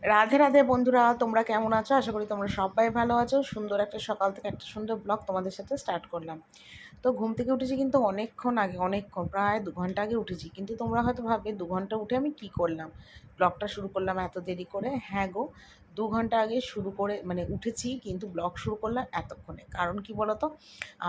রাধে রাধে বন্ধুরা, তোমরা কেমন আছো? আশা করি তোমরা সবাই ভালো আছো। সুন্দর একটা সকাল থেকে একটা সুন্দর ব্লগ তোমাদের সাথে স্টার্ট করলাম। তো ঘুম থেকে উঠেছি কিন্তু অনেকক্ষণ আগে, অনেকক্ষণ প্রায় 2 ঘন্টা আগে উঠেছি। কিন্তু তোমরা হয়তো ভাববে 2 ঘন্টা উঠে আমি কী করলাম, ব্লগটা শুরু করলাম এত দেরি করে। হ্যাঁ গো, 2 ঘন্টা আগে শুরু করে মানে উঠেছি, কিন্তু ব্লগ শুরু করলাম এতক্ষণে। কারণ কি বলো তো,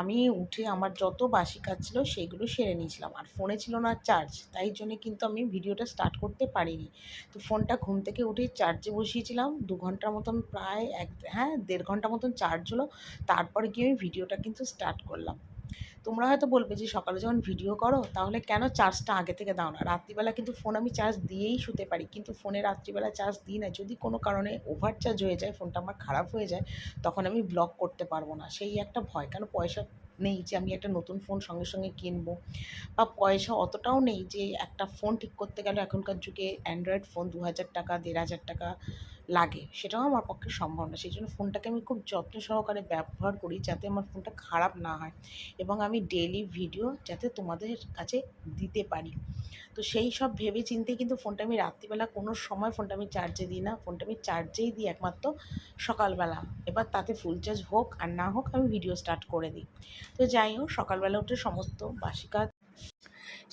আমি উঠে আমার যত বাসি কাজ ছিল সেগুলো সেরে নিয়েছিলাম, আর ফোনে ছিল না চার্জ, তাই জন্যে কিন্তু আমি ভিডিওটা স্টার্ট করতে পারিনি। তো ফোনটা ঘুম থেকে উঠেই চার্জে বসিয়েছিলাম 2 ঘন্টার মতন, প্রায় 1.5 ঘন্টা মতন চার্জ হলো। তারপরে গিয়ে আমি ভিডিওটা কিন্তু স্টার্ট করলাম। তোমরা হয়তো বলবে যে সকালে যখন ভিডিও করো তাহলে কেন চার্জটা আগে থেকে দাও না? রাত্রিবেলা কিন্তু ফোন আমি চার্জ দিয়েই শুতে পারি, কিন্তু ফোনে রাত্রিবেলা চার্জ দিই না। যদি কোনো কারণে ওভার চার্জ হয়ে যায়, ফোনটা আমার খারাপ হয়ে যায়, তখন আমি ব্লগ করতে পারবো না। সেই একটা ভয়, কেন পয়সা নেই যে আমি একটা নতুন ফোন সঙ্গে সঙ্গে কিনবো, বা পয়সা অতটাও নেই যে একটা ফোন ঠিক করতে গেলে এখনকার যুগে অ্যান্ড্রয়েড ফোন 2,000 টাকা 1,500 টাকা লাগে, সেটাও আমার পক্ষে সম্ভব না। সেই জন্য ফোনটাকে আমি খুব যত্ন সহকারে ব্যবহার করি, যাতে আমার ফোনটা খারাপ না হয় এবং আমি ডেইলি ভিডিও যাতে তোমাদের কাছে দিতে পারি। তো সেই সব ভেবে চিন্তেই কিন্তু ফোনটা আমি রাত্রিবেলা কোনো সময় ফোনটা আমি চার্জে দিই না। ফোনটা আমি চার্জেই দিই একমাত্র সকালবেলা। এবার তাতে ফুল চার্জ হোক আর না হোক আমি ভিডিও স্টার্ট করে দিই। তো যাই হোক, সকালবেলা উঠে সমস্ত বাসি কাজ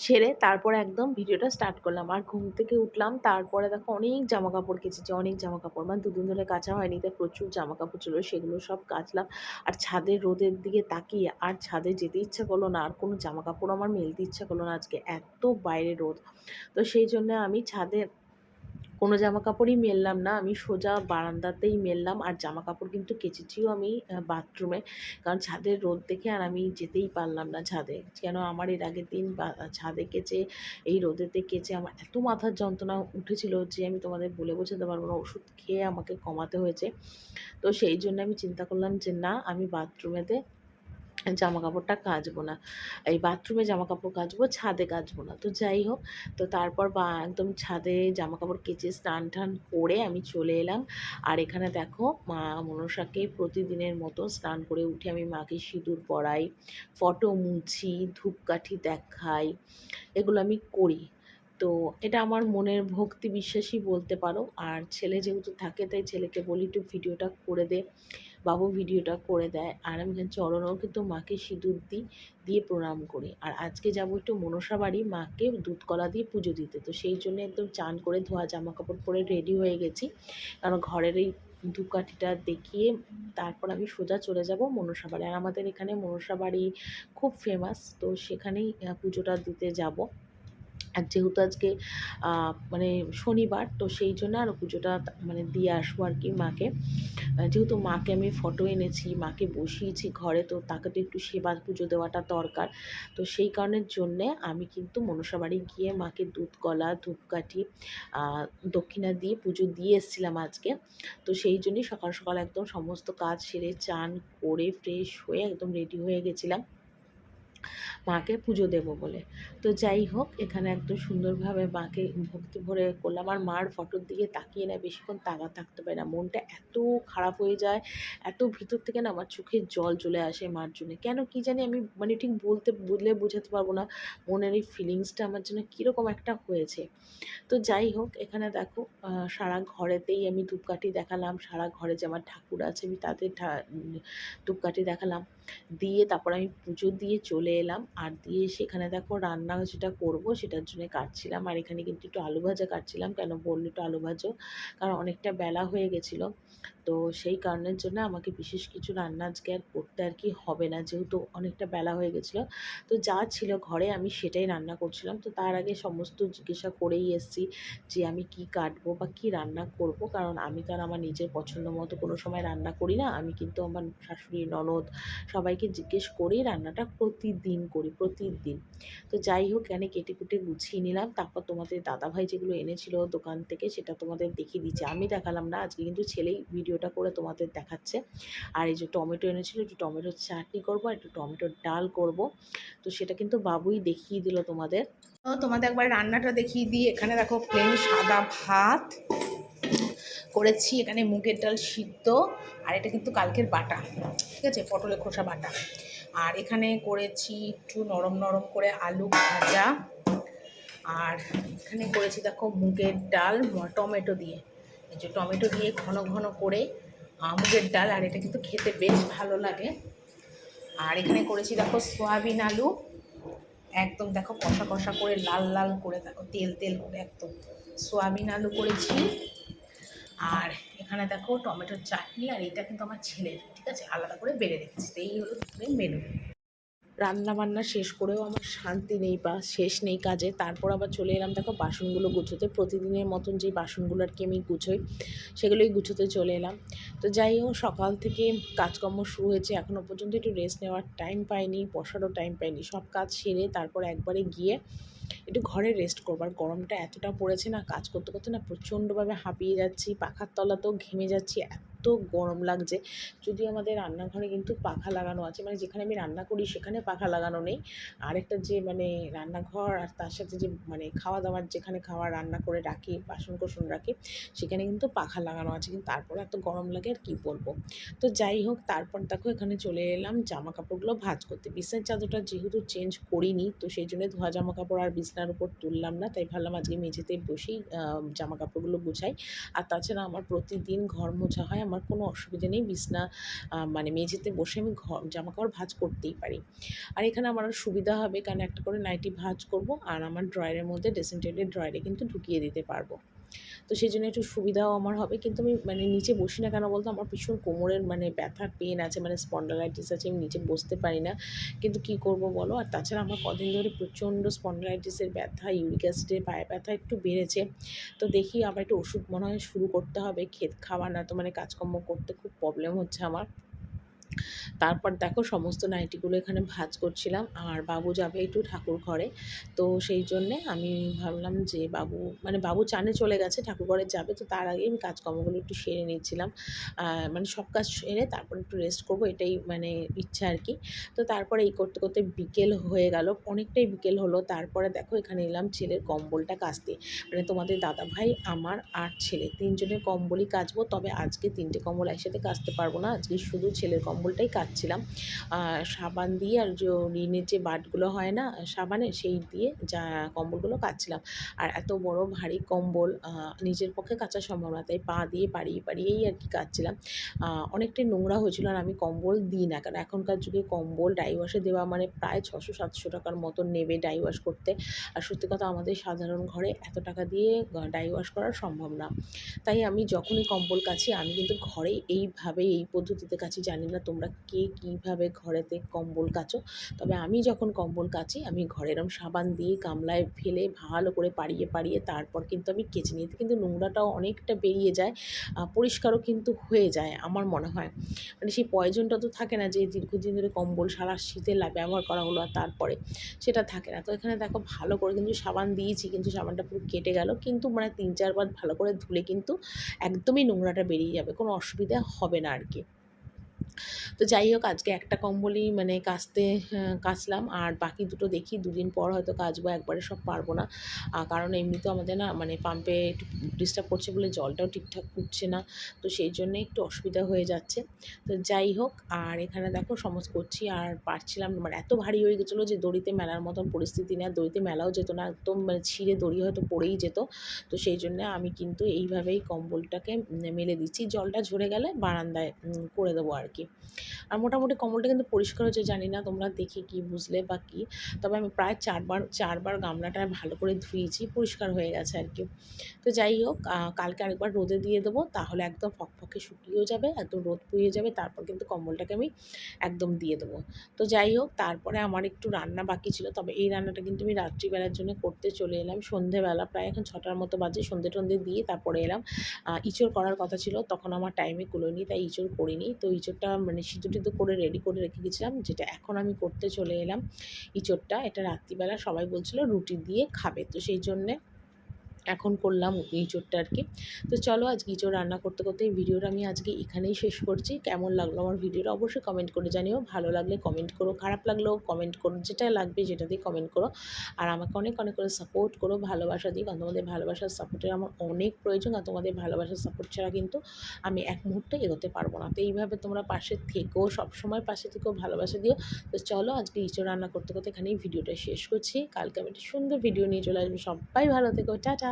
সেরে তারপরে একদম ভিডিওটা স্টার্ট করলাম। আর ঘুম থেকে উঠলাম, তারপরে দেখো অনেক জামা কাপড় কেচেছি, অনেক জামা কাপড়, মানে 2 দিন ধরে কাচা হয়নি, তাই প্রচুর জামা কাপড় ছিল, সেগুলো সব কাচলাম। আর ছাদের রোদের দিকে তাকিয়ে আর ছাদে যেতে ইচ্ছা করলো না, আর কোনো জামা কাপড় আমার মেলতে ইচ্ছা করলো না, আজকে এত বাইরে রোদ। তো সেই জন্য আমি ছাদে কোনো জামা কাপড়ই মেললাম না, আমি সোজা বারান্দাতেই মেললাম। আর জামা কাপড় কিন্তু কেচেছিও আমি বাথরুমে, কারণ ছাদের রোদ দেখে আর আমি যেতেই পারলাম না ছাদে। কেন আমার এর আগের দিন ছাদে কেচে এই রোদেতে কেচে আমার এত মাথার যন্ত্রণা উঠেছিল যে আমি তোমাদের বলে বোঝাতে পারবো না, ওষুধ খেয়ে আমাকে কমাতে হয়েছে। তো সেই জন্য আমি চিন্তা করলাম যে না, আমি বাথরুমেতে জামা কাপড়টা কাচবো না, এই বাথরুমে জামা কাপড় কাচবো, ছাদে কাচবো না। তো যাই হোক, তো তারপর একদম ছাদে জামা কাপড় কেচে স্নান টান করে আমি চলে এলাম। আর এখানে দেখো, মা মনসাকে প্রতিদিনের মতো স্নান করে উঠে আমি মাকে সিঁদুর পরাই, ফটো মুছি, ধূপকাঠি দেখাই, এগুলো আমি করি। তো এটা আমার মনের ভক্তি বিশ্বাসই বলতে পারো। আর ছেলে যেহেতু থাকে, তাই ছেলেকে বলি একটু ভিডিওটা করে দে, বাবু ভিডিওটা করে দেয়। আর আমি এখানে চরণেও কিন্তু মাকে সিঁদুর দিই, দিয়ে প্রণাম করি। আর আজকে যাবো একটু মনসা বাড়ি মাকে দুধ কলা দিয়ে পুজো দিতে। তো সেই জন্য একদম চান করে ধোয়া জামা কাপড় পরে রেডি হয়ে গেছি, কারণ ঘরের এই ধূপকাঠিটা দেখিয়ে তারপর আমি সোজা চলে যাব মনসা বাড়ি। আর আমাদের এখানে মনসা বাড়ি খুব ফেমাস, তো সেখানেই পুজোটা দিতে যাব। আর যেহেতু আজকে মানে শনিবার, তো সেই জন্য আরও পুজোটা মানে দিয়ে আসবো আর কি মাকে। যেহেতু মাকে আমি ফটো এনেছি, মাকে বসিয়েছি ঘরে, তো তাকে তো একটু সেবা পুজো দেওয়াটা দরকার। তো সেই কারণের জন্যে আমি কিন্তু মনসা বাড়ি গিয়ে মাকে দুধ কলা ধূপকাঠি দক্ষিণা দিয়ে পুজো দিয়ে এসেছিলাম আজকে। তো সেই জন্যই সকাল সকাল একদম সমস্ত কাজ সেরে চান করে ফ্রেশ হয়ে একদম রেডি হয়ে গেছিলাম মাকে পুজো দেব বলে। তো যাই হোক, এখানে একদম সুন্দরভাবে মাকে ভক্তি ভরে করলাম। আর মার ফটোর দিকে তাকিয়ে না বেশিক্ষণ থাকতে পারে না, মনটা এত খারাপ হয়ে যায়, এত ভিতর থেকে না আমার চোখের জল চলে আসে মার জন্য। কেন কি জানি, আমি মানে ঠিক বলে বোঝাতে পারবো না, মনের এই ফিলিংসটা আমার জন্য কীরকম একটা হয়েছে। তো যাই হোক, এখানে দেখো সারা ঘরেতেই আমি ধূপকাঠি দেখালাম, সারা ঘরে যে আমার ঠাকুর আছে আমি তাদের ধূপকাঠি দেখালাম, দিয়ে তারপর আমি পুজো দিয়ে চলে এলাম। আর দিয়ে সেখানে দেখো রান্না যেটা করব সেটার জন্য কাটছিলাম। আর এখানে কিন্তু একটু আলু ভাজা কাটছিলাম, কেন বললো একটু আলু ভাজো, কারণ অনেকটা বেলা হয়ে গেছিলো। তো সেই কারণের জন্য আমাকে বিশেষ কিছু রান্না আজকে আর করতে আর কি হবে না, যেহেতু অনেকটা বেলা হয়ে গেছিলো। তো যা ছিল ঘরে আমি সেটাই রান্না করছিলাম। তো তার আগে সমস্ত জিজ্ঞাসা করেই এসেছি যে আমি কি কাটবো বা কি রান্না করব, কারণ আমি তো আর আমার নিজের পছন্দ মতো কোনো সময় রান্না করি না। আমি কিন্তু আমার শাশুড়ি ননদ সবাইকে জিজ্ঞেস করেই রান্নাটা প্রতিদিন করি, প্রতিদিন। তো যাই হোক, এখানে কেটে কুটে গুছিয়ে নিলাম। তারপর তোমাদের দাদাভাই যেগুলো এনেছিল দোকান থেকে সেটা তোমাদের দেখিয়ে দিচ্ছি, আমি দেখালাম না আজকে, কিন্তু ছেলেই ভিডিওটা করে তোমাদের দেখাচ্ছে। আর এই যে টমেটো এনেছিল, একটু টমেটোর চাটনি করবো, একটু টমেটোর ডাল করব। তো সেটা কিন্তু বাবুই দেখিয়ে দিল তোমাদের। তো তোমাদের একবার রান্নাটা দেখিয়ে দিই। এখানে দেখো প্লেন সাদা ভাত করেছি, এখানে মুগের ডাল সিদ্ধ, আর এটা কিন্তু কালকের বাটা, ঠিক আছে, পটলের খোসা বাটা। আর এখানে করেছি একটু নরম নরম করে আলু ভাজা। আর এখানে করেছি দেখো মুগের ডাল টমেটো দিয়ে, এই যে টমেটো দিয়ে ঘন ঘন করে মুগের ডাল, আর এটা কিন্তু খেতে বেশ ভালো লাগে। আর এখানে করেছি দেখো সয়াবিন আলু, একদম দেখো কষা কষা করে লাল লাল করে, দেখো তেল তেল করে একদম সয়াবিন আলু করেছি। আর এখানে দেখো টমেটোর চাটনি, আর এটা কিন্তু আমার ছেলের, ঠিক আছে, আলাদা করে বেড়ে রেখেছি। তো এই হলো দুপুরের মেনু। রান্না বান্না শেষ করেও আমার শান্তি নেই বা শেষ নেই কাজে। তারপর আবার চলে এলাম দেখো বাসনগুলো গুছোতে। প্রতিদিনের মতন যে বাসনগুলো আর কি আমি গুছোই, সেগুলোই গুছোতে চলে এলাম। তো যাই হোক, সকাল থেকে কাজকর্ম শুরু হয়েছে, এখনও পর্যন্ত একটু রেস্ট নেওয়ার টাইম পাইনি, বসারও টাইম পাইনি। সব কাজ সেরে তারপর একবারে গিয়ে একটু ঘরে রেস্ট করবো। আর গরমটা এতটা পড়েছে না, কাজ করতে করতে না প্রচণ্ডভাবে হাঁপিয়ে যাচ্ছি, পাখার তলাতেও ঘেমে যাচ্ছি, এত গরম লাগছে। যদিও আমাদের রান্নাঘরে কিন্তু পাখা লাগানো আছে, মানে যেখানে আমি রান্না করি সেখানে পাখা লাগানো নেই। আরেকটা যে মানে রান্নাঘর আর তার সাথে যে মানে খাওয়া দাওয়ার যেখানে খাওয়া রান্না করে রাখি, বাসন কোসন রাখি, সেখানে কিন্তু পাখা লাগানো আছে, কিন্তু তারপর এত গরম লাগে আর কি বলবো। তো যাই হোক, তারপর দেখো এখানে চলে এলাম জামা কাপড়গুলো ভাঁজ করতে। বিছানার চাদরটা যেহেতু চেঞ্জ করিনি, তো সেই জন্য ধোয়া জামা কাপড় আর বিছানার উপর তুললাম না, তাই ভাবলাম আজকে মেঝেতে বসেই জামা কাপড়গুলো গুছাই। আর তাছাড়া আমার প্রতিদিন ঘর মোছা হয়, আমার কোনো অসুবিধা নেই। বিছনা মানে মেঝেতে বসে আমি জামা কাপড় ভাঁজ করতেই পারি। আর এখানে আমার সুবিধা হবে, কারণ একটা করে নাইটি ভাঁজ করব, আর আমার ড্রয়ারের মধ্যে ড্রেসিং টেবিলের ড্রয়ারে কিন্তু ঢুকিয়ে দিতে পারবো। তো সেই জন্য একটু সুবিধাও আমার হবে। কিন্তু আমি মানে নিচে বসি না কেন বলতো, আমার ভীষণ কোমরের মানে ব্যথার পেন আছে, মানে স্পন্ডালাইটিস আছে, আমি নিচে বসতে পারি না। কিন্তু কী করব বলো। আর তাছাড়া আমার কদিন ধরে প্রচণ্ড স্পন্ডালাইটিসের ব্যথা, ইউরিক অ্যাসিডের পায়ে ব্যথা একটু বেড়েছে। তো দেখি আবার একটু ওষুধ মনে হয় শুরু করতে হবে, খাওয়া না তো মানে কাজকর্ম করতে খুব প্রবলেম হচ্ছে আমার। তারপর দেখো সমস্ত নাইটিগুলো এখানে ভাঁজ করছিলাম, আর বাবু যাবে একটু ঠাকুর ঘরে। তো সেই জন্যে আমি ভাবলাম যে বাবু চানে চলে গেছে, ঠাকুর ঘরে যাবে, তো তার আগে আমি কাজকর্মগুলো একটু সেরে নিচ্ছিলাম। মানে সব কাজ সেরে তারপর একটু রেস্ট করবো, এটাই মানে ইচ্ছা আর কি। তো তারপরে এই করতে করতে বিকেল হয়ে গেল, অনেকটাই বিকেল হলো। তারপরে দেখো এখানে এলাম ছেলের কম্বলটা কাচতে। মানে তোমাদের দাদা ভাই, আমার আর ছেলে তিনজনের কম্বলই কাচবো। তবে আজকে 3টে কম্বল একসাথে কাচতে পারবো না, আজকে শুধু ছেলের কম্বলটাই কাচছিলাম। সাবান দিয়ে, আর যে রিনের যে বাটগুলো হয় না সাবানের, সেই দিয়ে যা কম্বলগুলো কাচছিলাম। আর এত বড় ভারী কম্বল নিজের পক্ষে কাচা সম্ভব না, তাই পা দিয়ে পাড়িয়ে পাড়িয়েই আর কি কাচছিলাম। অনেকটাই নোংরা হয়েছিল, আর আমি কম্বল দিই না, কারণ এখনকার যুগে কম্বল ডাই ওয়াশে দেওয়া মানে প্রায় 600-700 টাকার মতন নেবে ডাই ওয়াশ করতে। আর সত্যি কথা, আমাদের সাধারণ ঘরে এত টাকা দিয়ে ডাই ওয়াশ করা সম্ভব না। তাই আমি যখনই কম্বল কাচি, আমি কিন্তু ঘরে এইভাবে এই পদ্ধতিতে কাচি। জানি না তোমরা কে কীভাবে ঘরেতে কম্বল কাচো, তবে আমি যখন কম্বল কাচি, আমি ঘরে এরম সাবান দিয়ে গামলায় ফেলে ভালো করে পাড়িয়ে পাড়িয়ে তারপর কিন্তু আমি কেচে নিই। এতে কিন্তু নোংরাটাও অনেকটা বেরিয়ে যায়, পরিষ্কারও কিন্তু হয়ে যায় আমার মনে হয়। মানে সেই পয়জনটা তো থাকে না, যে দীর্ঘদিন ধরে কম্বল সারা শীতে ব্যবহার করা হলো আর তারপরে সেটা থাকে না। তো এখানে দেখো ভালো করে কিন্তু সাবান দিয়েছি, কিন্তু সাবানটা পুরো কেটে গেল, কিন্তু মানে 3-4 বার ভালো করে ধুলে কিন্তু একদমই নোংরাটা বেরিয়ে যাবে, কোনো অসুবিধা হবে না আর কি। তো যাই হোক, আজকে একটা কম্বলই মানে কাচলাম, আর বাকি দুটো দেখি দুদিন পর হয়তো কাচবো, একবারে সব পারবো না। কারণ এমনিতেও আমাদের না মানে পাম্পে একটু ডিস্টার্ব করছে বলে জলটাও ঠিকঠাক উঠছে না, তো সেই জন্যে একটু অসুবিধা হয়ে যাচ্ছে। তো যাই হোক, আর এখানে দেখো সমস্ত করছি, আর পারছিলাম না, মানে এত ভারী হয়ে গেছিলো যে দড়িতে মেলার মতন পরিস্থিতি নেই, আর দড়িতে মেলাও যেত না, একদম মানে ছিঁড়ে দড়ি হয়তো পড়েই যেত। তো সেই জন্যে আমি কিন্তু এইভাবেই কম্বলটাকে মেলে দিচ্ছি, জলটা ঝরে গেলে বারান্দায় করে দেবো আর কি। আর মোটামুটি কম্বলটা কিন্তু পরিষ্কার হয়েছে, জানি না তোমরা দেখে কি বুঝলে বা কী। তবে আমি প্রায় 4বার গামলাটা ভালো করে ধুয়েছি, পরিষ্কার হয়ে গেছে আর কি। তো যাই হোক, কালকে আরেকবার রোদে দিয়ে দেবো, তাহলে একদম ফকফকে শুকিয়েও যাবে, একদম রোদ পুড়িয়ে যাবে, তারপর কিন্তু কম্বলটাকে আমি একদম দিয়ে দেবো। তো যাই হোক, তারপরে আমার একটু রান্না বাকি ছিল, তবে এই রান্নাটা কিন্তু আমি রাত্রিবেলার জন্য করতে চলে এলাম সন্ধেবেলা, প্রায় এখন 6টার মতো বাজে, সন্ধে টন্ধে দিয়ে তারপরে এলাম। ইঁচড় করার কথা ছিল, তখন আমার টাইমে কুলোয়নি, তাই ইঁচড় করিনি। তো ইঁচড়টা মানে সিদ্ধ টিদ্ধ করে রেডি করে রেখে গেছিলাম, যেটা এখন আমি করতে চলে এলাম। ইঁচড়টা এটা রাত্রিবেলা সবাই বলছিল রুটি দিয়ে খাবে, তো সেই জন্যে এখন করলাম ইঁচড়টা আর কি। তো চলো, আজকে ইঁচড় রান্না করতে করতে এই ভিডিওটা আমি আজকে এখানেই শেষ করছি। কেমন লাগলো আমার ভিডিওটা অবশ্যই কমেন্ট করে জানিও, ভালো লাগলে কমেন্ট করো, খারাপ লাগলেও কমেন্ট করো, যেটা লাগবে যেটা দিয়ে কমেন্ট করো। আর আমাকে অনেক অনেক করে সাপোর্ট করো, ভালোবাসা দিই, কারণ তোমাদের ভালোবাসার সাপোর্টের আমার অনেক প্রয়োজন, আর তোমাদের ভালোবাসার সাপোর্ট ছাড়া কিন্তু আমি এক মুহূর্তে এগোতে পারবো না। তো এইভাবে তোমরা পাশে থেকো, সবসময় পাশে থেকেও ভালোবাসা দিও। তো চলো, আজকে ইঁচড় রান্না করতে করতে এখানেই ভিডিওটা শেষ করছি। কালকে আমি একটা সুন্দর ভিডিও নিয়ে চলে আসবো। সবাই ভালো থেকো, টাটা।